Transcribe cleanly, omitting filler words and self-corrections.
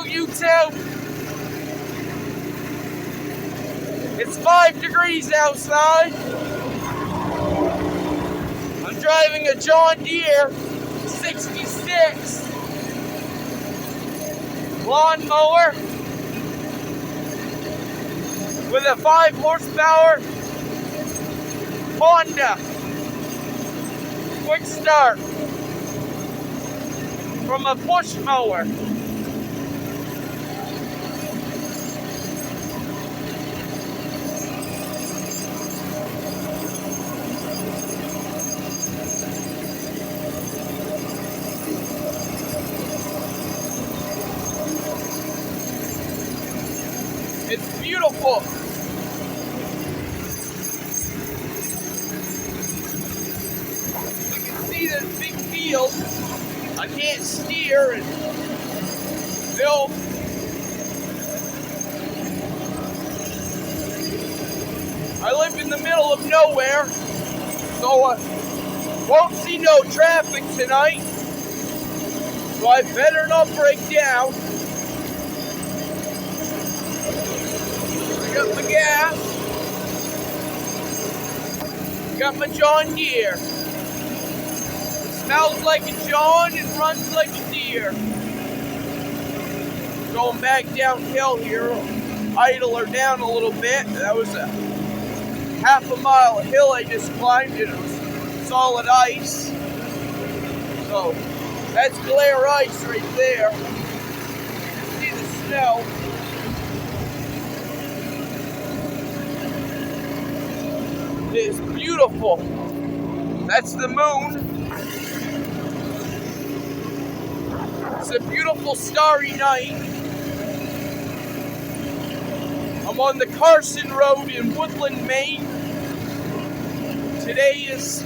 Hello, YouTube. It's 5 degrees outside. I'm driving a John Deere 66 lawnmower with a 5 horsepower Honda quick start from a push mower. It's beautiful. You can see this big field. I can't steer and film. I live in the middle of nowhere, so won't see no traffic tonight. So I better not break down. I got my gas. Got my John Deere. Smells like a John and runs like a deer. Going back downhill here, idle her down a little bit. That was a half a mile of hill I just climbed. It was solid ice. So that's glare ice right there. You can see the snow. It's beautiful. That's the moon. It's a beautiful starry night. I'm on the Carson Road in Woodland, Maine. Today is